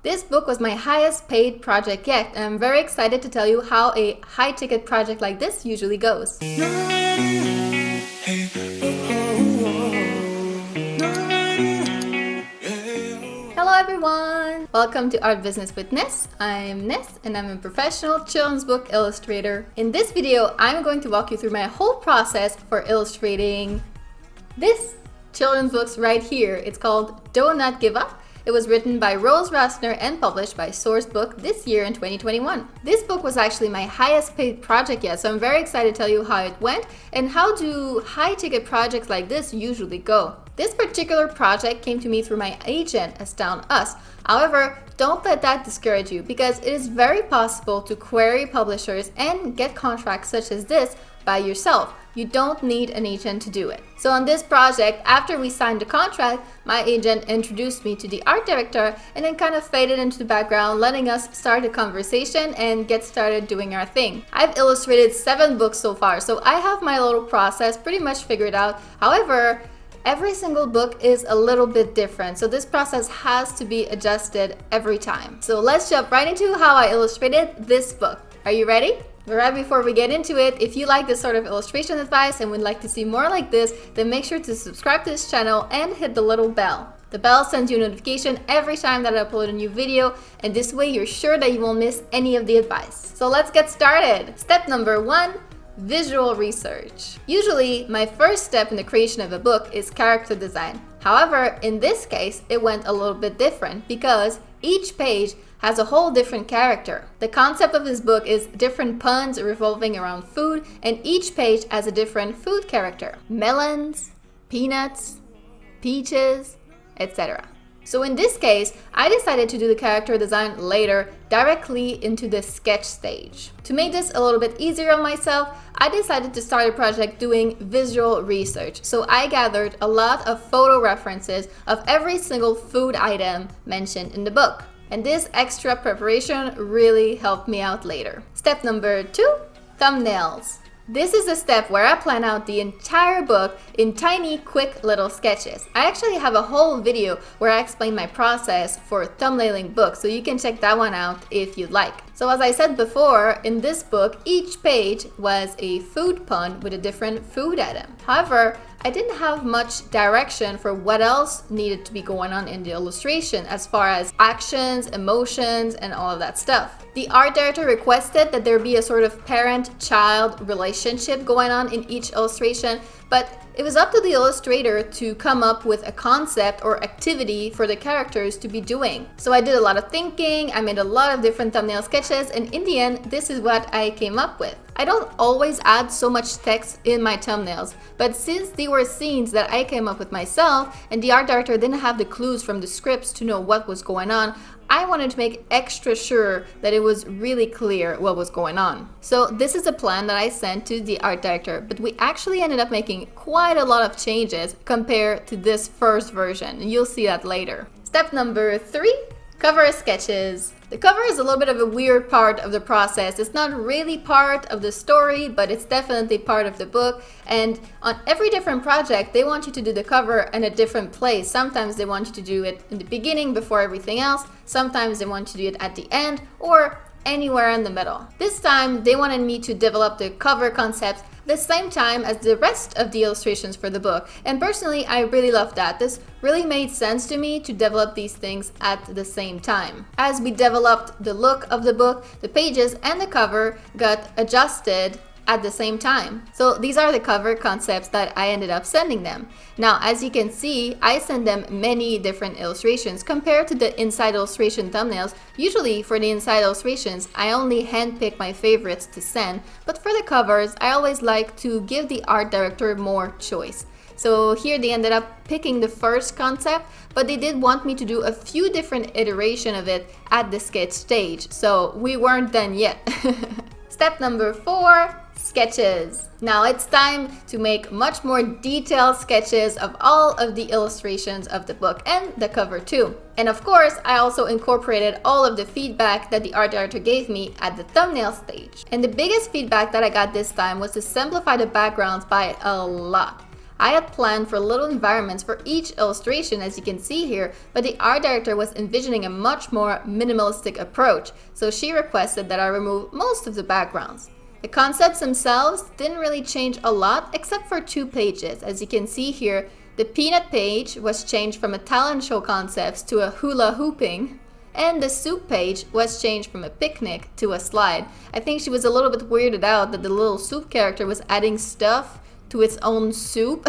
This book was my highest paid project yet, and I'm very excited to tell you how a high-ticket project like this usually goes. Hello everyone! Welcome to Art Business with Ness. I'm Ness and I'm a professional children's book illustrator. In this video, I'm going to walk you through my whole process for illustrating this children's books right here. It's called Do Not Give Up. It was written by Rose Rossner and published by SourceBooks this year in 2021. This book was actually my highest paid project yet, so I'm very excited to tell you how it went and how do high-ticket projects like this usually go. This particular project came to me through my agent, Astound Us. However, don't let that discourage you because it is very possible to query publishers and get contracts such as this by yourself. You don't need an agent to do it. So on this project, after we signed the contract, my agent introduced me to the art director and then kind of faded into the background, letting us start a conversation and get started doing our thing. I've illustrated 7 books so far, so I have my little process pretty much figured out. However, every single book is a little bit different, so this process has to be adjusted every time. So let's jump right into how I illustrated this book. Are you ready? But right before we get into it, if you like this sort of illustration advice and would like to see more like this, then make sure to subscribe to this channel and hit the little bell. The bell sends you a notification every time that I upload a new video, and this way you're sure that you won't miss any of the advice. So let's get started. Step number 1. Visual research. Usually, my first step in the creation of a book is character design. However, in this case, it went a little bit different because each page has a whole different character. The concept of this book is different puns revolving around food, and each page has a different food character. Melons, peanuts, peaches, etc. So in this case, I decided to do the character design later, directly into the sketch stage. To make this a little bit easier on myself, I decided to start a project doing visual research. So I gathered a lot of photo references of every single food item mentioned in the book. And this extra preparation really helped me out later. Step number 2, thumbnails. This is the step where I plan out the entire book in tiny, quick little sketches. I actually have a whole video where I explain my process for thumbnailing books, so you can check that one out if you'd like. So as I said before, in this book, each page was a food pun with a different food item. However, I didn't have much direction for what else needed to be going on in the illustration as far as actions, emotions, and all of that stuff. The art director requested that there be a sort of parent-child relationship going on in each illustration, but it was up to the illustrator to come up with a concept or activity for the characters to be doing. So I did a lot of thinking, I made a lot of different thumbnail sketches, and in the end, this is what I came up with. I don't always add so much text in my thumbnails, but since they were scenes that I came up with myself and the art director didn't have the clues from the scripts to know what was going on, I wanted to make extra sure that it was really clear what was going on. So this is a plan that I sent to the art director, but we actually ended up making quite a lot of changes compared to this first version, and you'll see that later. Step number 3, cover sketches. The cover is a little bit of a weird part of the process. It's not really part of the story, but it's definitely part of the book. And on every different project, they want you to do the cover in a different place. Sometimes they want you to do it in the beginning before everything else. Sometimes they want you to do it at the end or anywhere in the middle. This time, they wanted me to develop the cover concept the same time as the rest of the illustrations for the book. And personally, I really love that. This really made sense to me to develop these things at the same time. As we developed the look of the book, the pages and the cover got adjusted at the same time. So these are the cover concepts that I ended up sending them. Now, as you can see, I send them many different illustrations compared to the inside illustration thumbnails. Usually for the inside illustrations, I only handpick my favorites to send, but for the covers, I always like to give the art director more choice. So here they ended up picking the first concept, but they did want me to do a few different iterations of it at the sketch stage. So we weren't done yet. Step number 4, sketches. Now it's time to make much more detailed sketches of all of the illustrations of the book and the cover too. And of course, I also incorporated all of the feedback that the art director gave me at the thumbnail stage. And the biggest feedback that I got this time was to simplify the backgrounds by a lot. I had planned for little environments for each illustration, as you can see here, but the art director was envisioning a much more minimalistic approach, so she requested that I remove most of the backgrounds. The concepts themselves didn't really change a lot except for 2 pages. As you can see here, the peanut page was changed from a talent show concepts to a hula hooping, and the soup page was changed from a picnic to a slide. I think she was a little bit weirded out that the little soup character was adding stuff to its own soup,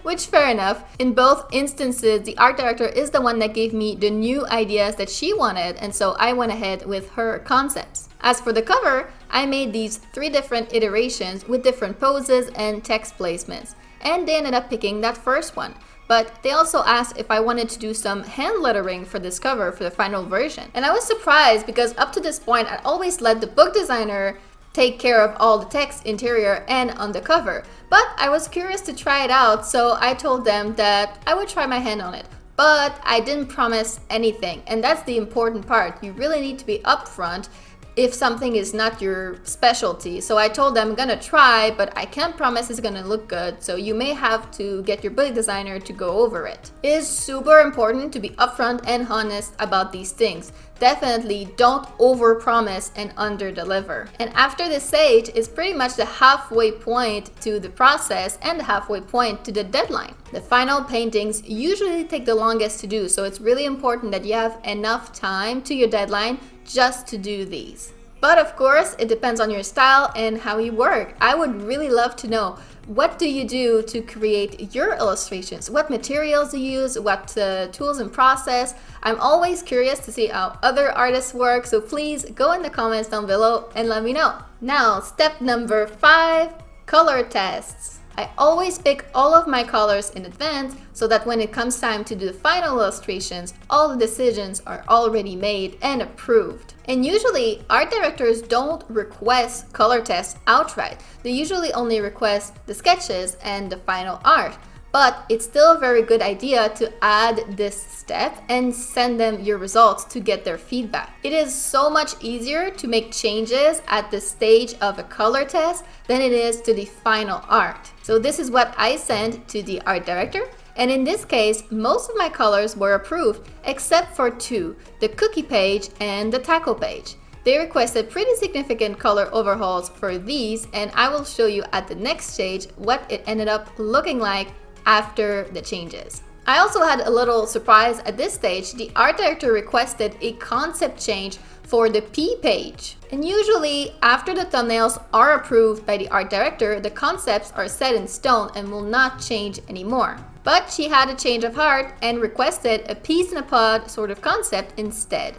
which fair enough. In both instances, the art director is the one that gave me the new ideas that she wanted, and so I went ahead with her concepts. As for the cover, I made these 3 different iterations with different poses and text placements, and they ended up picking that first one. But they also asked if I wanted to do some hand lettering for this cover for the final version. And I was surprised because up to this point, I'd always let the book designer take care of all the text, interior, and on the cover. But I was curious to try it out, so I told them that I would try my hand on it. But I didn't promise anything, and that's the important part. You really need to be upfront if something is not your specialty. So I told them I'm gonna try, but I can't promise it's gonna look good, so you may have to get your book designer to go over it. It is super important to be upfront and honest about these things. Definitely don't overpromise and under-deliver. And after this stage is pretty much the halfway point to the process and the halfway point to the deadline. The final paintings usually take the longest to do, so it's really important that you have enough time to your deadline just to do these. But of course, it depends on your style and how you work. I would really love to know, what do you do to create your illustrations? What materials do you use? What tools and process? I'm always curious to see how other artists work, so please go in the comments down below and let me know. Now, step number 5, color tests. I always pick all of my colors in advance so that when it comes time to do the final illustrations, all the decisions are already made and approved. And usually, art directors don't request color tests outright. They usually only request the sketches and the final art. But it's still a very good idea to add this step and send them your results to get their feedback. It is so much easier to make changes at the stage of a color test than it is to the final art. So this is what I sent to the art director. And in this case, most of my colors were approved except for 2, the cookie page and the taco page. They requested pretty significant color overhauls for these, and I will show you at the next stage what it ended up looking like after the changes. I also had a little surprise at this stage. The art director requested a concept change for the P page. And usually, after the thumbnails are approved by the art director, the concepts are set in stone and will not change anymore. But she had a change of heart and requested a piece in a pod sort of concept instead.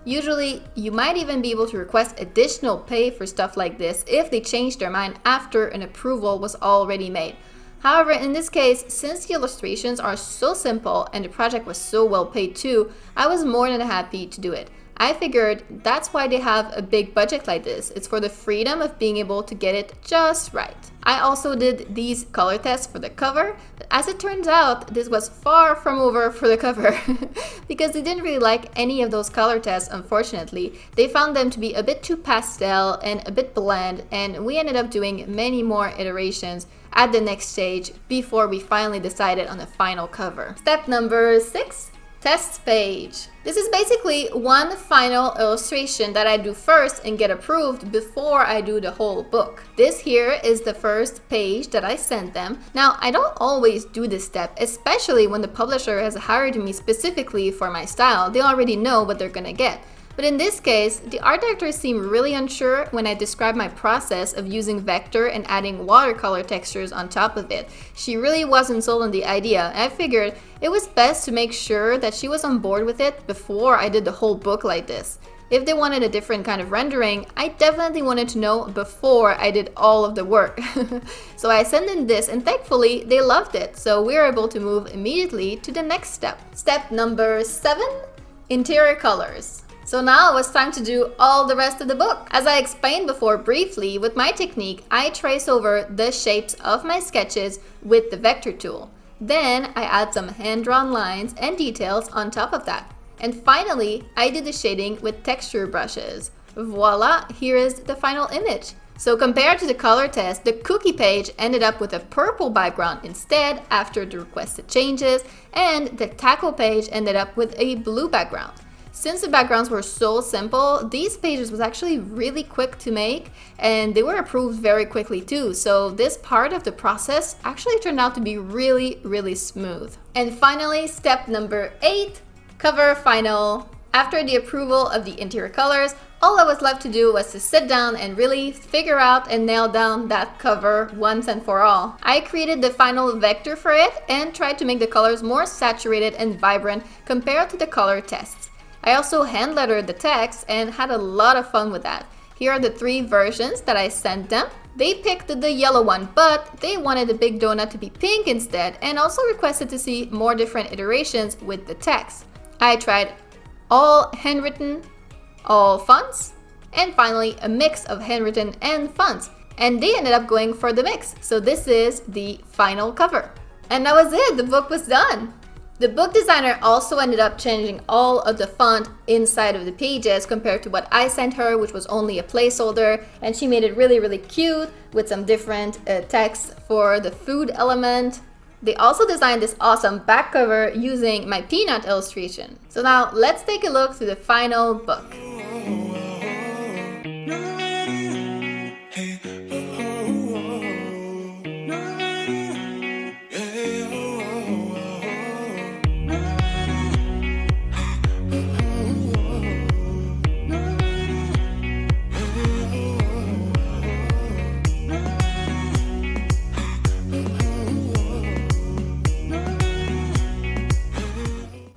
Usually, you might even be able to request additional pay for stuff like this if they change their mind after an approval was already made. However, in this case, since the illustrations are so simple and the project was so well paid too, I was more than happy to do it. I figured that's why they have a big budget like this. It's for the freedom of being able to get it just right. I also did these color tests for the cover, but as it turns out, this was far from over for the cover because they didn't really like any of those color tests, unfortunately. They found them to be a bit too pastel and a bit bland, and we ended up doing many more iterations at the next stage before we finally decided on the final cover. Step number 6. Test page. This is basically one final illustration that I do first and get approved before I do the whole book. This here is the first page that I sent them. Now, I don't always do this step, especially when the publisher has hired me specifically for my style. They already know what they're gonna get. But in this case, the art director seemed really unsure when I described my process of using vector and adding watercolor textures on top of it. She really wasn't sold on the idea. I figured it was best to make sure that she was on board with it before I did the whole book like this. If they wanted a different kind of rendering, I definitely wanted to know before I did all of the work. So I sent in this, and thankfully they loved it. So we were able to move immediately to the next step. Step number 7, interior colors. So now it was time to do all the rest of the book. As I explained before briefly, with my technique, I trace over the shapes of my sketches with the vector tool. Then I add some hand-drawn lines and details on top of that. And finally, I did the shading with texture brushes. Voila, here is the final image. So compared to the color test, the cookie page ended up with a purple background instead after the requested changes, and the taco page ended up with a blue background. Since the backgrounds were so simple, these pages was actually really quick to make, and they were approved very quickly too. So this part of the process actually turned out to be really smooth. And finally, step number 8, cover final. After the approval of the interior colors, all that was left to do was to sit down and really figure out and nail down that cover once and for all. I created the final vector for it and tried to make the colors more saturated and vibrant compared to the color tests. I also hand lettered the text and had a lot of fun with that. Here are the 3 versions that I sent them. They picked the yellow one, but they wanted the big donut to be pink instead, and also requested to see more different iterations with the text. I tried all handwritten, all fonts, and finally a mix of handwritten and fonts. And they ended up going for the mix. So this is the final cover. And that was it, the book was done. The book designer also ended up changing all of the font inside of the pages compared to what I sent her, which was only a placeholder, and she made it really cute with some different text for the food element. They also designed this awesome back cover using my peanut illustration. So now let's take a look through the final book.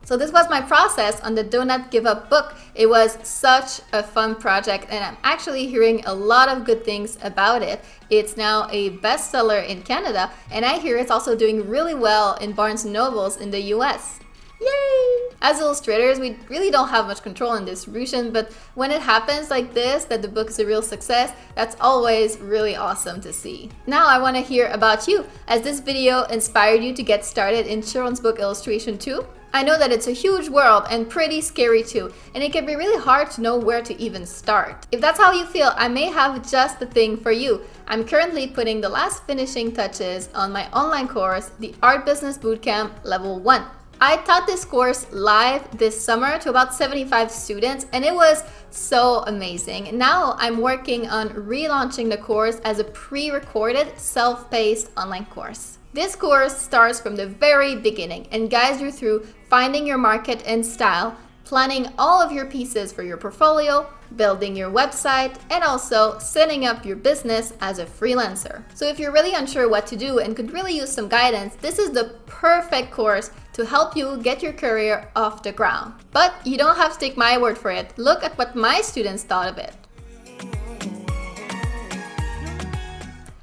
So this was my process on the Donut Give Up book. It was such a fun project, and I'm actually hearing a lot of good things about it. It's now a bestseller in Canada, and I hear it's also doing really well in Barnes & Nobles in the US. Yay! As illustrators, we really don't have much control in distribution, but when it happens like this, that the book is a real success, that's always really awesome to see. Now I want to hear about you. Has this video inspired you to get started in children's book illustration too? I know that it's a huge world and pretty scary too, and it can be really hard to know where to even start. If that's how you feel, I may have just the thing for you. I'm currently putting the last finishing touches on my online course, the Art Business Bootcamp Level 1. I taught this course live this summer to about 75 students, and it was so amazing. Now I'm working on relaunching the course as a pre-recorded, self-paced online course. This course starts from the very beginning and guides you through finding your market and style, planning all of your pieces for your portfolio, building your website, and also setting up your business as a freelancer. So if you're really unsure what to do and could really use some guidance, this is the perfect course to help you get your career off the ground. But you don't have to take my word for it. Look at what my students thought of it.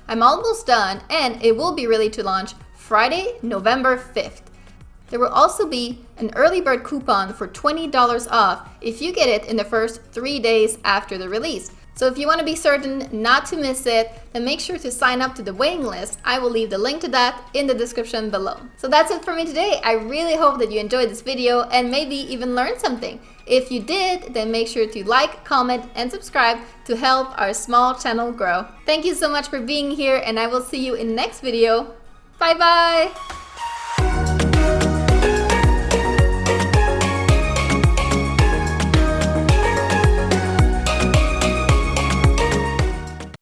I'm almost done, and it will be ready to launch Friday, November 5th. There will also be an early bird coupon for $20 off if you get it in the first 3 days after the release. So if you want to be certain not to miss it, then make sure to sign up to the waiting list. I will leave the link to that in the description below. So that's it for me today. I really hope that you enjoyed this video and maybe even learned something. If you did, then make sure to like, comment, and subscribe to help our small channel grow. Thank you so much for being here, and I will see you in the next video. Bye bye!